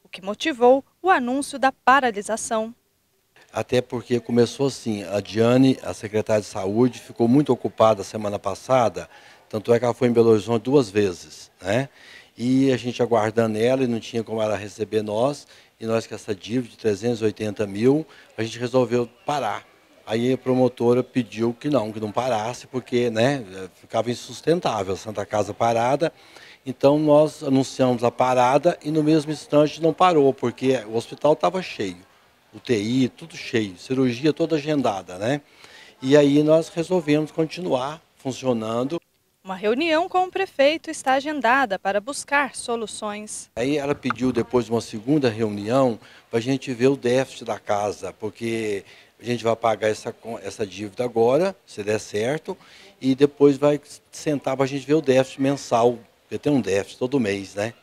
o que motivou o anúncio da paralisação. Até porque começou assim, a Diane, a secretária de saúde, ficou muito ocupada semana passada, tanto é que ela foi em Belo Horizonte 2 vezes, né? E a gente aguardando ela e não tinha como ela receber nós, e nós com essa dívida de 380 mil, a gente resolveu parar. Aí a promotora pediu que não parasse, porque né, ficava insustentável a Santa Casa parada. Então nós anunciamos a parada e no mesmo instante não parou, porque o hospital estava cheio. UTI, tudo cheio, cirurgia toda agendada, né? E aí nós resolvemos continuar funcionando. Uma reunião com o prefeito está agendada para buscar soluções. Aí ela pediu depois de uma segunda reunião para a gente ver o déficit da casa, porque a gente vai pagar essa dívida agora, se der certo, e depois vai sentar para a gente ver o déficit mensal, porque tem um déficit todo mês, né?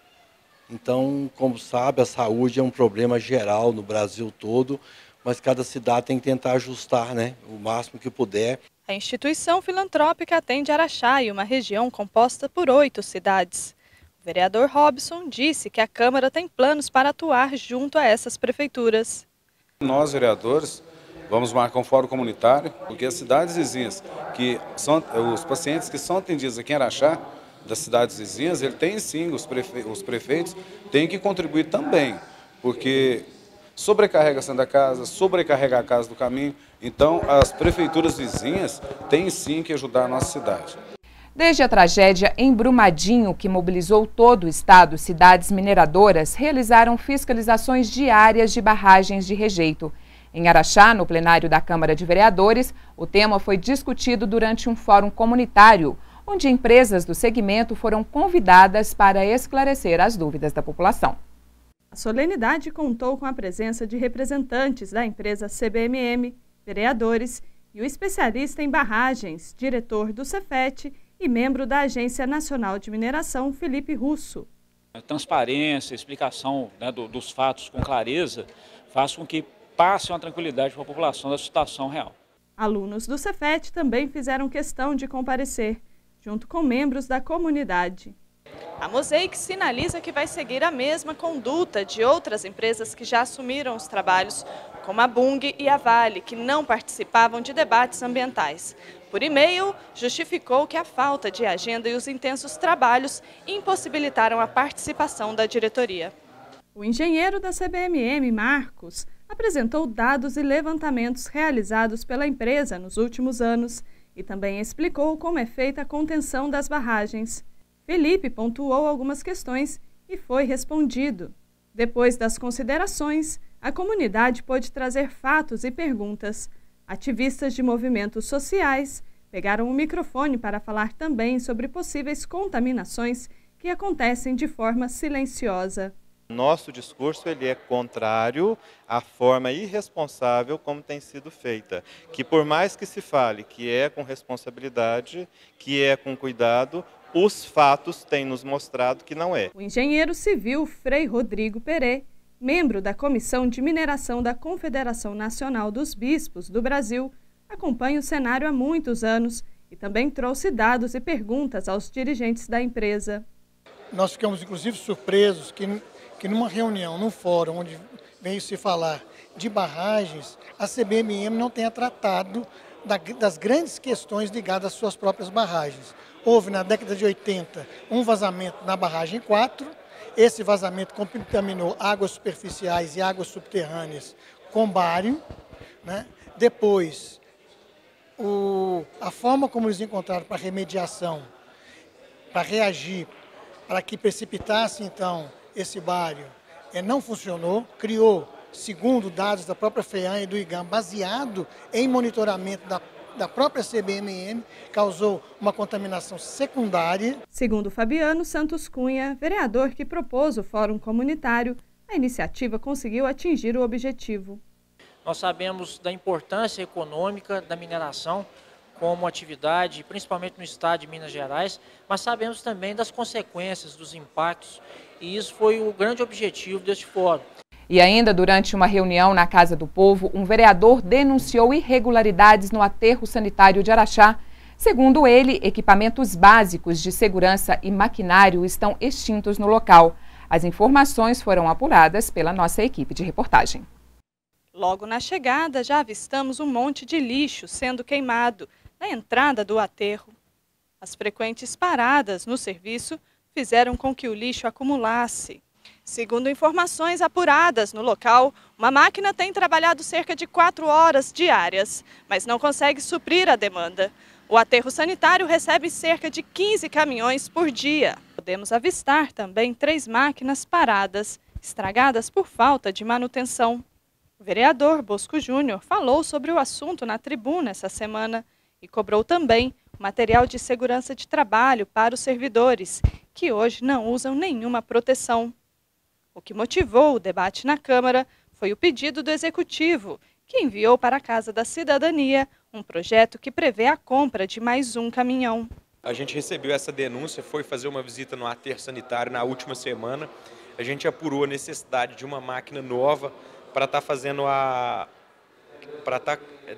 Então, como sabe, a saúde é um problema geral no Brasil todo, mas cada cidade tem que tentar ajustar, né, o máximo que puder. A instituição filantrópica atende Araxá e uma região composta por 8 cidades. O vereador Robson disse que a Câmara tem planos para atuar junto a essas prefeituras. Nós, vereadores, vamos marcar um fórum comunitário, porque as cidades vizinhas, que são os pacientes que são atendidos aqui em Araxá, das cidades vizinhas, ele tem sim, os prefeitos têm que contribuir também, porque sobrecarrega a Santa Casa, sobrecarrega a Casa do Caminho, então as prefeituras vizinhas têm sim que ajudar a nossa cidade. Desde a tragédia em Brumadinho, que mobilizou todo o estado, cidades mineradoras realizaram fiscalizações diárias de barragens de rejeito. Em Araxá, no plenário da Câmara de Vereadores, o tema foi discutido durante um fórum comunitário, onde empresas do segmento foram convidadas para esclarecer as dúvidas da população. A solenidade contou com a presença de representantes da empresa CBMM, vereadores e o especialista em barragens, diretor do Cefet e membro da Agência Nacional de Mineração, Felipe Russo. A transparência, a explicação, né, dos fatos com clareza faz com que passe uma tranquilidade para a população da situação real. Alunos do Cefet também fizeram questão de comparecer, junto com membros da comunidade. A Mosaic sinaliza que vai seguir a mesma conduta de outras empresas que já assumiram os trabalhos, como a Bung e a Vale, que não participavam de debates ambientais. Por e-mail, justificou que a falta de agenda e os intensos trabalhos impossibilitaram a participação da diretoria. O engenheiro da CBMM, Marcos, apresentou dados e levantamentos realizados pela empresa nos últimos anos e também explicou como é feita a contenção das barragens. Felipe pontuou algumas questões e foi respondido. Depois das considerações, a comunidade pôde trazer fatos e perguntas. Ativistas de movimentos sociais pegaram o microfone para falar também sobre possíveis contaminações que acontecem de forma silenciosa. Nosso discurso ele é contrário à forma irresponsável como tem sido feita, que por mais que se fale que é com responsabilidade, que é com cuidado, os fatos têm nos mostrado que não é. O engenheiro civil Frei Rodrigo Perê, membro da Comissão de Mineração da Confederação Nacional dos Bispos do Brasil, acompanha o cenário há muitos anos e também trouxe dados e perguntas aos dirigentes da empresa. Nós ficamos inclusive surpresos que numa reunião, num fórum onde veio se falar de barragens, a CBMM não tenha tratado das grandes questões ligadas às suas próprias barragens. Houve na década de 80 um vazamento na barragem 4, esse vazamento contaminou águas superficiais e águas subterrâneas com bário. né? Depois, a forma como eles encontraram para remediação, para reagir, para que precipitasse, então, esse bário, não funcionou, criou, segundo dados da própria FEAM e do IGAM, baseado em monitoramento da própria CBMM, causou uma contaminação secundária. Segundo Fabiano Santos Cunha, vereador que propôs o Fórum Comunitário, a iniciativa conseguiu atingir o objetivo. Nós sabemos da importância econômica da mineração como atividade, principalmente no estado de Minas Gerais, mas sabemos também das consequências, dos impactos, e isso foi o grande objetivo deste fórum. E ainda durante uma reunião na Casa do Povo, um vereador denunciou irregularidades no aterro sanitário de Araxá. Segundo ele, equipamentos básicos de segurança e maquinário estão extintos no local. As informações foram apuradas pela nossa equipe de reportagem. Logo na chegada, já avistamos um monte de lixo sendo queimado na entrada do aterro. As frequentes paradas no serviço fizeram com que o lixo acumulasse. Segundo informações apuradas no local, uma máquina tem trabalhado cerca de 4 horas diárias, mas não consegue suprir a demanda. O aterro sanitário recebe cerca de 15 caminhões por dia. Podemos avistar também 3 máquinas paradas, estragadas por falta de manutenção. O vereador Bosco Júnior falou sobre o assunto na tribuna essa semana e cobrou também material de segurança de trabalho para os servidores, que hoje não usam nenhuma proteção. O que motivou o debate na Câmara foi o pedido do Executivo, que enviou para a Casa da Cidadania um projeto que prevê a compra de mais um caminhão. A gente recebeu essa denúncia, foi fazer uma visita no aterro sanitário na última semana. A gente apurou a necessidade de uma máquina nova para estar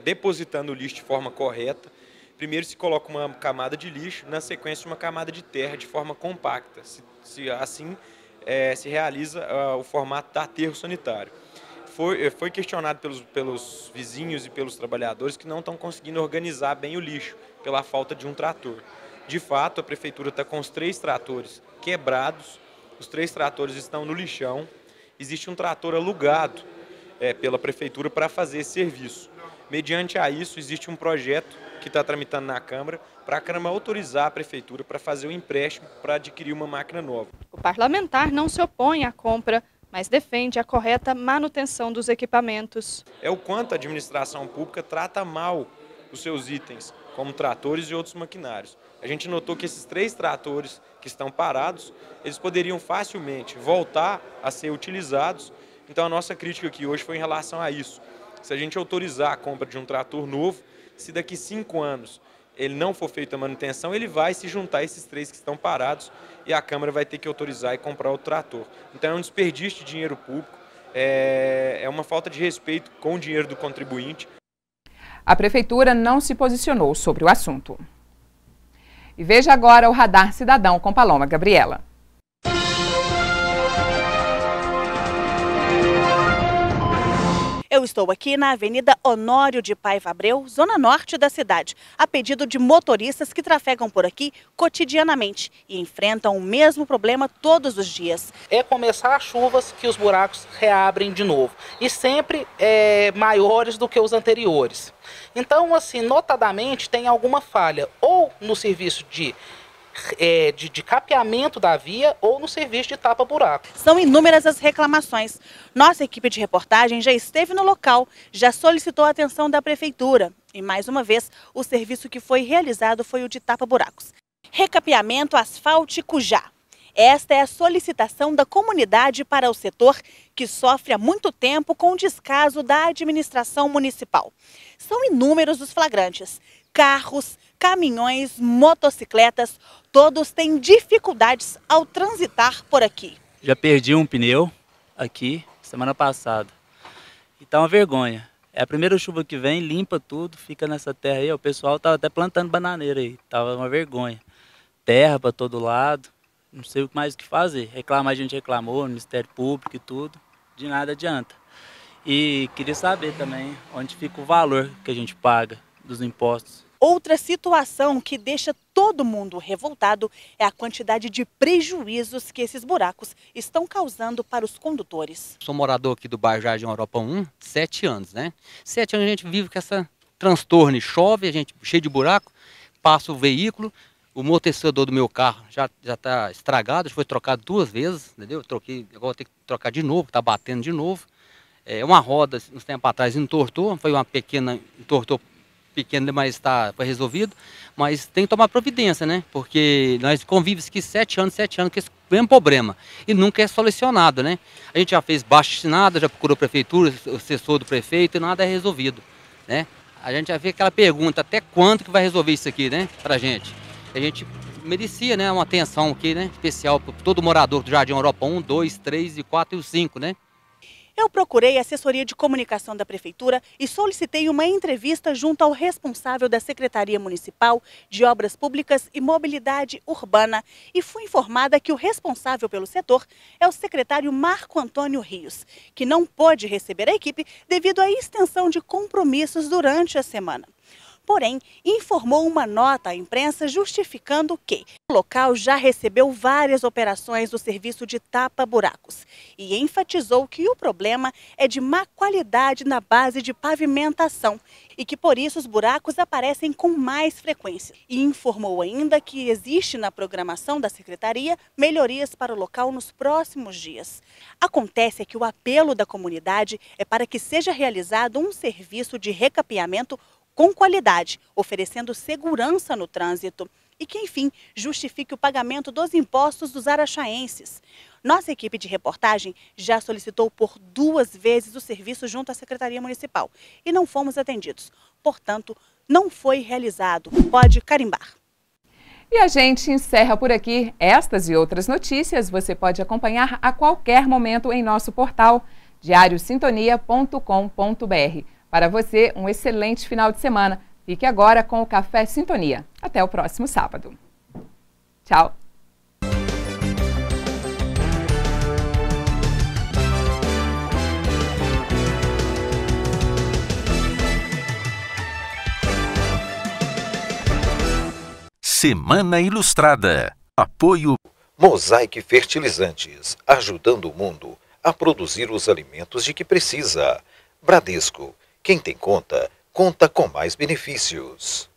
depositando o lixo de forma correta. Primeiro se coloca uma camada de lixo, na sequência uma camada de terra de forma compacta. Assim se realiza o formato de aterro sanitário. Foi questionado pelos vizinhos e pelos trabalhadores que não estão conseguindo organizar bem o lixo, pela falta de um trator. De fato, a Prefeitura está com os 3 tratores quebrados, os 3 tratores estão no lixão, existe um trator alugado pela Prefeitura para fazer esse serviço. Mediante a isso, existe um projeto que está tramitando na Câmara para a Câmara autorizar a Prefeitura para fazer o empréstimo para adquirir uma máquina nova. O parlamentar não se opõe à compra, mas defende a correta manutenção dos equipamentos. É o quanto a administração pública trata mal os seus itens, como tratores e outros maquinários. A gente notou que esses 3 tratores que estão parados, eles poderiam facilmente voltar a ser utilizados. Então a nossa crítica aqui hoje foi em relação a isso. Se a gente autorizar a compra de um trator novo, se daqui 5 anos ele não for feita a manutenção, ele vai se juntar a esses 3 que estão parados e a Câmara vai ter que autorizar e comprar outro trator. Então é um desperdício de dinheiro público, é uma falta de respeito com o dinheiro do contribuinte. A Prefeitura não se posicionou sobre o assunto. E veja agora o Radar Cidadão com Paloma Gabriela. Eu estou aqui na Avenida Honório de Paiva Abreu, zona norte da cidade, a pedido de motoristas que trafegam por aqui cotidianamente e enfrentam o mesmo problema todos os dias. É começar as chuvas que os buracos reabrem de novo e sempre maiores do que os anteriores. Então, assim, notadamente tem alguma falha ou no serviço de capeamento da via ou no serviço de tapa-buraco. São inúmeras as reclamações. Nossa equipe de reportagem já esteve no local, já solicitou a atenção da Prefeitura. E mais uma vez, o serviço que foi realizado foi o de tapa-buracos. Recapeamento asfáltico já. Esta é a solicitação da comunidade para o setor que sofre há muito tempo com o descaso da administração municipal. São inúmeros os flagrantes. Carros, caminhões, motocicletas, todos têm dificuldades ao transitar por aqui. Já perdi um pneu aqui semana passada e tá uma vergonha. É a primeira chuva que vem, limpa tudo, fica nessa terra aí. O pessoal tá até plantando bananeira aí, tava uma vergonha. Terra para todo lado, não sei mais o que fazer. Reclamar, a gente reclamou, Ministério Público e tudo, de nada adianta. E queria saber também onde fica o valor que a gente paga dos impostos. Outra situação que deixa todo mundo revoltado é a quantidade de prejuízos que esses buracos estão causando para os condutores. Sou morador aqui do bairro Jardim Europa 1, 7 anos, né? 7 anos a gente vive com essa transtorno, chove, a gente cheio de buraco, passa o veículo, o amortecedor do meu carro já está estragado, já foi trocado 2 vezes, entendeu? Troquei, agora vou ter que trocar de novo, está batendo de novo. Uma roda, uns tempos atrás, entortou, foi uma pequena, entortou pequeno, mas foi resolvido, mas tem que tomar providência, né? Porque nós convivemos aqui 7 anos com esse mesmo problema e nunca é solucionado, né? A gente já fez abaixo-assinado, já procurou a prefeitura, o assessor do prefeito e nada é resolvido, né? A gente já vê aquela pergunta, até quanto que vai resolver isso aqui, né? Pra gente. A gente merecia, né? Uma atenção aqui, né? Especial para todo morador do Jardim Europa 1, 2, 3 e 4 e o 5, né? Eu procurei a assessoria de comunicação da Prefeitura e solicitei uma entrevista junto ao responsável da Secretaria Municipal de Obras Públicas e Mobilidade Urbana e fui informada que o responsável pelo setor é o secretário Marco Antônio Rios, que não pôde receber a equipe devido à extensão de compromissos durante a semana. Porém, informou uma nota à imprensa justificando que o local já recebeu várias operações do serviço de tapa-buracos e enfatizou que o problema é de má qualidade na base de pavimentação e que por isso os buracos aparecem com mais frequência. E informou ainda que existe na programação da Secretaria melhorias para o local nos próximos dias. Acontece que o apelo da comunidade é para que seja realizado um serviço de recapeamento com qualidade, oferecendo segurança no trânsito e que, enfim, justifique o pagamento dos impostos dos araxaenses. Nossa equipe de reportagem já solicitou por 2 vezes o serviço junto à Secretaria Municipal e não fomos atendidos. Portanto, não foi realizado. Pode carimbar. E a gente encerra por aqui. Estas e outras notícias você pode acompanhar a qualquer momento em nosso portal diariosintonia.com.br. Para você, um excelente final de semana. Fique agora com o Café Sintonia. Até o próximo sábado. Tchau! Semana Ilustrada. Apoio Mosaic Fertilizantes, ajudando o mundo a produzir os alimentos de que precisa. Bradesco. Quem tem conta, conta com mais benefícios.